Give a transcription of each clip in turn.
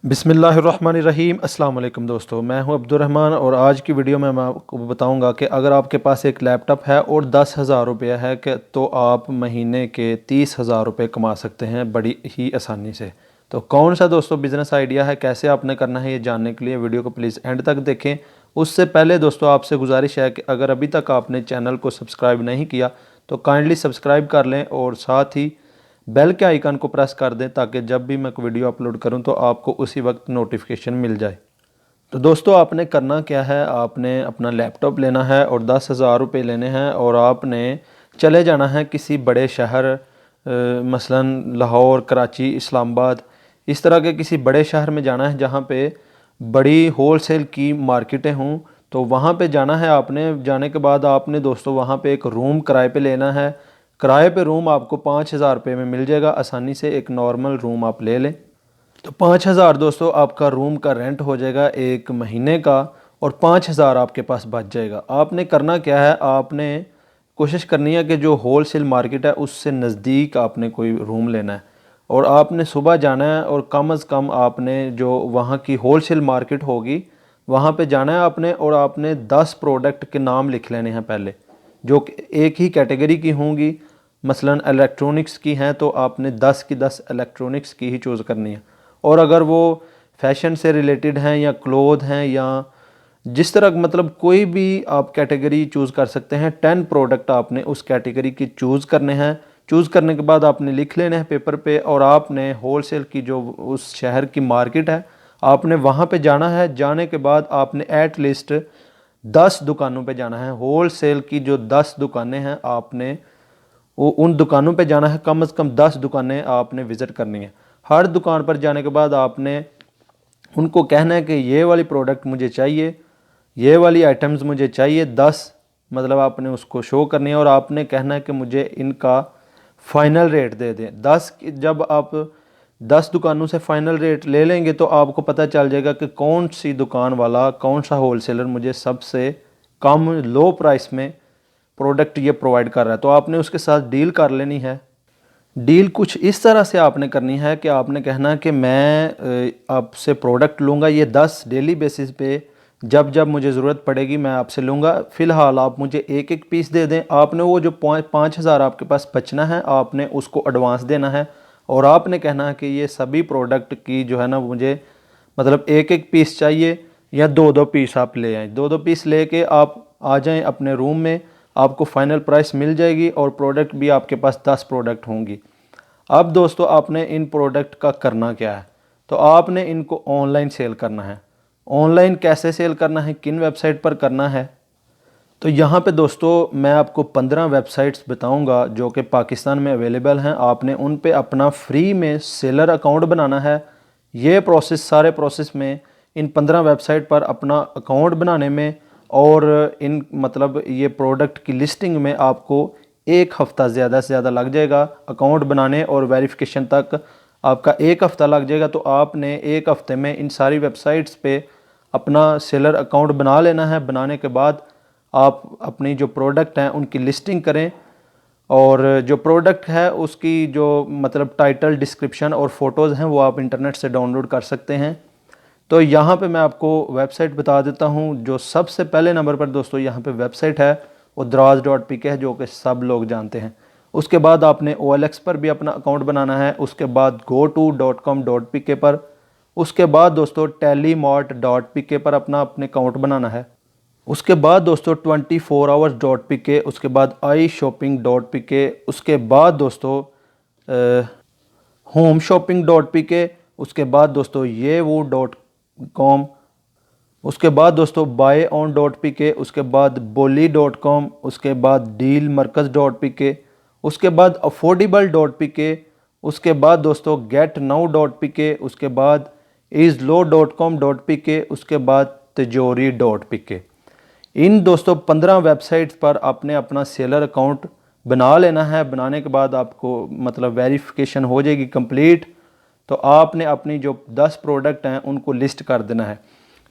बिस्मिल्लाहिर्रहमानिर्रहीम। अस्सलाम वालेकुम दोस्तों, मैं हूं अब्दुर्रहमान और आज की वीडियो में मैं आपको बताऊंगा कि अगर आपके पास एक लैपटॉप है और 10,000 रुपये है कि तो आप महीने के 30,000 रुपये कमा सकते हैं बड़ी ही आसानी से। तो कौन सा दोस्तों बिज़नेस आइडिया है, कैसे आपने करना है, ये जानने के लिए वीडियो को प्लीज़ एंड तक देखें। उससे पहले दोस्तों आपसे गुजारिश है कि अगर अभी तक आपने चैनल को सब्सक्राइब नहीं किया तो काइंडली सब्सक्राइब कर लें और साथ ही बेल के आइकन को प्रेस कर दें ताकि जब भी मैं कोई वीडियो अपलोड करूं तो आपको उसी वक्त नोटिफिकेशन मिल जाए। तो दोस्तों आपने करना क्या है, आपने अपना लैपटॉप लेना है और 10,000 रुपये लेने हैं और आपने चले जाना है किसी बड़े शहर, मसलन लाहौर, कराची, इस्लामाबाद, इस तरह के किसी बड़े शहर में जाना है जहाँ पे बड़ी होलसेल की मार्केटें हों। तो वहाँ पे जाना है आपने। जाने के बाद आपने दोस्तों वहाँ पे एक रूम किराए पे लेना है। किराए पे रूम आपको 5,000 रुपये में मिल जाएगा आसानी से। एक नॉर्मल रूम आप ले लें तो 5,000 दोस्तों आपका रूम का रेंट हो जाएगा एक महीने का और 5,000 आपके पास बच जाएगा। आपने करना क्या है, आपने कोशिश करनी है कि जो होल सेल मार्केट है उससे नज़दीक आपने कोई रूम लेना है और आपने सुबह जाना है और कम अज़ कम आपने जो वहाँ की होल सेल मार्केट होगी वहाँ पे जाना है आपने और आपने 10 प्रोडक्ट के नाम लिख लेने हैं पहले, जो एक ही कैटेगरी की होंगी। मसलन इलेक्ट्रॉनिक्स की हैं तो आपने 10 की 10 इलेक्ट्रॉनिक्स की ही चूज़ करनी है। और अगर वो फैशन से रिलेटेड हैं या क्लोथ हैं या जिस तरह मतलब कोई भी आप कैटेगरी चूज़ कर सकते हैं। 10 प्रोडक्ट आपने उस कैटेगरी की चूज़ करने हैं। चूज़ करने के बाद आपने लिख लेने हैं पेपर पे और आपने होल सेल की जो उस शहर की मार्केट है आपने वहाँ पे जाना है। जाने के बाद आपने एट लिस्ट 10 दुकानों पे जाना है। होल सेल की जो 10 दुकानें हैं आपने वो उन दुकानों पे जाना है। कम से कम 10 दुकानें आपने विज़िट करनी है। हर दुकान पर जाने के बाद आपने उनको कहना है कि ये वाली प्रोडक्ट मुझे चाहिए, ये वाली आइटम्स मुझे चाहिए 10, मतलब आपने उसको शो करनी है और आपने कहना है कि मुझे इनका फ़ाइनल रेट दे दें 10। जब आप 10 दुकानों से फ़ाइनल रेट ले लेंगे तो आपको पता चल जाएगा कि कौन सी दुकान वाला, कौन सा होलसेलर मुझे सबसे कम लो प्राइस में प्रोडक्ट ये प्रोवाइड कर रहा है। तो आपने उसके साथ डील कर लेनी है। डील कुछ इस तरह से आपने करनी है कि आपने कहना है कि मैं आपसे प्रोडक्ट लूँगा ये 10 डेली बेसिस पे, जब जब मुझे ज़रूरत पड़ेगी मैं आपसे लूँगा। फ़िलहाल आप मुझे एक एक पीस दे दें। आपने वो जो 5,000 आपके पास बचना है आपने उसको एडवांस देना है और आपने कहना है कि ये सभी प्रोडक्ट की जो है ना मुझे मतलब एक एक पीस चाहिए या दो दो पीस आप ले आएँ। दो दो पीस लेके आप आ जाएं अपने रूम में, आपको फ़ाइनल प्राइस मिल जाएगी और प्रोडक्ट भी आपके पास 10 प्रोडक्ट होंगी। अब दोस्तों आपने इन प्रोडक्ट का करना क्या है, तो आपने इनको ऑनलाइन सेल करना है। ऑनलाइन कैसे सेल करना है, किन वेबसाइट पर करना है, तो यहाँ पे दोस्तों मैं आपको 15 वेबसाइट्स बताऊँगा जो कि पाकिस्तान में अवेलेबल हैं। आपने उन पे अपना फ्री में सेलर अकाउंट बनाना है। ये प्रोसेस, सारे प्रोसेस में इन 15 वेबसाइट पर अपना अकाउंट बनाने में और इन मतलब ये प्रोडक्ट की लिस्टिंग में आपको एक हफ़्ता ज़्यादा से ज़्यादा लग जाएगा। अकाउंट बनाने और वेरिफिकेशन तक आपका एक हफ़्ता लग जाएगा। तो आपने एक हफ़्ते में इन सारी वेबसाइट्स पे अपना सेलर अकाउंट बना लेना है। बनाने के बाद आप अपनी जो प्रोडक्ट हैं उनकी लिस्टिंग करें और जो प्रोडक्ट है उसकी जो मतलब टाइटल, डिस्क्रिप्शन और फ़ोटोज़ हैं वो आप इंटरनेट से डाउनलोड कर सकते हैं। तो यहाँ पे मैं आपको वेबसाइट बता देता हूँ। जो सबसे पहले नंबर पर दोस्तों यहाँ पे वेबसाइट है वो दराज.pk है, जो कि सब लोग जानते हैं। उसके बाद आपने OLX पर भी अपना अकाउंट बनाना है। उसके बाद goto.com.pk पर, उसके बाद दोस्तों telemart.pk पर अपने अकाउंट बनाना है। उसके बाद दोस्तों 24hours.pk, उसके बाद iShopping.pk, उसके बाद दोस्तों homeshopping.pk, उसके बाद दोस्तों yewo.com, उसके बाद दोस्तों buyon.pk, उसके बाद bolly.com, उसके बाद dealmarkaz.pk, उसके बाद affordable.pk, उसके बाद दोस्तों getnow.pk, उसके बाद islow.com.pk, उसके बाद tijori.pk। इन दोस्तों 15 वेबसाइट्स पर आपने अपना सेलर अकाउंट बना लेना है। बनाने के बाद आपको मतलब वेरिफिकेशन हो जाएगी कंप्लीट। तो आपने अपनी जो 10 प्रोडक्ट हैं उनको लिस्ट कर देना है।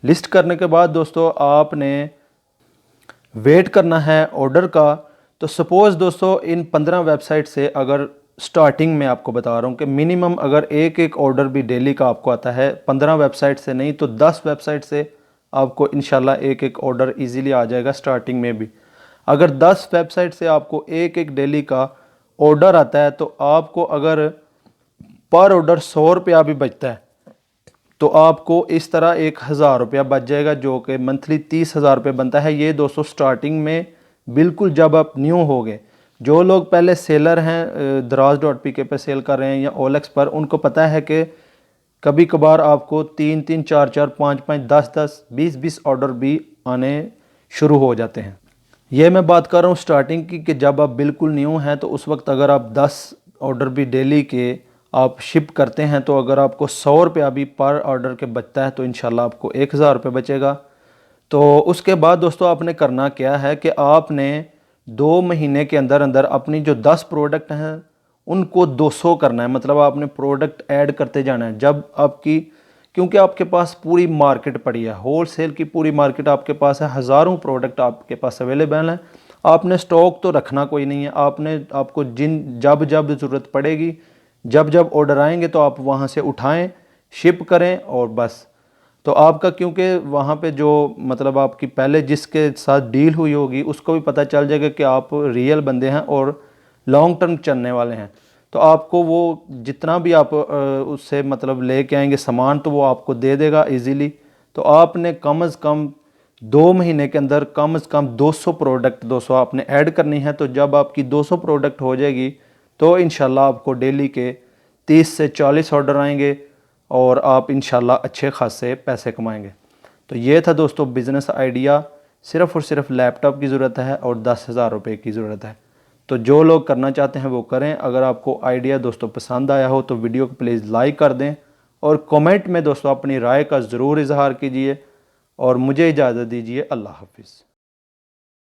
लिस्ट करने के बाद दोस्तों आपने वेट करना है ऑर्डर का। तो सपोज़ दोस्तों इन 15 वेबसाइट से अगर स्टार्टिंग में आपको बता रहा हूँ कि मिनिमम अगर एक एक ऑर्डर भी डेली का आपको आता है 15 वेबसाइट से नहीं तो 10 वेबसाइट से आपको इंशाल्लाह एक एक ऑर्डर इजीली आ जाएगा स्टार्टिंग में भी। अगर 10 वेबसाइट से आपको एक एक डेली का ऑर्डर आता है तो आपको अगर पर ऑर्डर 100 रुपया भी बचता है तो आपको इस तरह 1000 रुपया बच जाएगा, जो कि मंथली 30,000 रुपये बनता है। ये दोस्तों स्टार्टिंग में बिल्कुल जब आप न्यू हो गए। जो लोग पहले सेलर हैं दराज.pk पे सेल कर रहे हैं या OLX पर, उनको पता है कि कभी कभार आपको 3-3, 4-4, 5-5, 10-10, 20-20 ऑर्डर भी आने शुरू हो जाते हैं। ये मैं बात कर रहा हूँ स्टार्टिंग की कि जब आप बिल्कुल न्यू हैं तो उस वक्त अगर आप 10 ऑर्डर भी डेली के आप शिप करते हैं तो अगर आपको 100 रुपया भी पर ऑर्डर के बचता है तो इंशाल्लाह आपको 1000 रुपये बचेगा। तो उसके बाद दोस्तों आपने करना क्या है कि आपने 2 महीने के अंदर अंदर अपनी जो 10 प्रोडक्ट हैं उनको 200 करना है। मतलब आपने प्रोडक्ट ऐड करते जाना है। जब आपकी, क्योंकि आपके पास पूरी मार्केट पड़ी है, होल सेल की पूरी मार्केट आपके पास है, हज़ारों प्रोडक्ट आपके पास अवेलेबल हैं। आपने स्टॉक तो रखना कोई नहीं है। आपको जब जब ज़रूरत पड़ेगी, जब जब ऑर्डर आएंगे तो आप वहाँ से उठाएं, शिप करें और बस। तो आपका, क्योंकि वहाँ पे जो मतलब आपकी पहले जिसके साथ डील हुई होगी उसको भी पता चल जाएगा कि आप रियल बंदे हैं और लॉन्ग टर्म चलने वाले हैं। तो आपको वो जितना भी आप उससे मतलब लेके आएंगे सामान तो वो आपको दे देगा इजीली। तो आपने कम से कम 2 महीने के अंदर कम से कम 200 प्रोडक्ट 200 आपने ऐड करनी है। तो जब आपकी 200 प्रोडक्ट हो जाएगी तो इंशाल्लाह आपको डेली के 30 से 40 ऑर्डर आएंगे और आप इंशाल्लाह अच्छे खासे पैसे कमाएंगे। तो ये था दोस्तों बिज़नेस आइडिया। सिर्फ़ और सिर्फ लैपटॉप की ज़रूरत है और 10,000 रुपये की ज़रूरत है। तो जो लोग करना चाहते हैं वो करें। अगर आपको आइडिया दोस्तों पसंद आया हो तो वीडियो को प्लीज़ लाइक कर दें और कमेंट में दोस्तों अपनी राय का ज़रूर इजहार कीजिए और मुझे इजाज़त दीजिए। अल्लाह हाफिज़।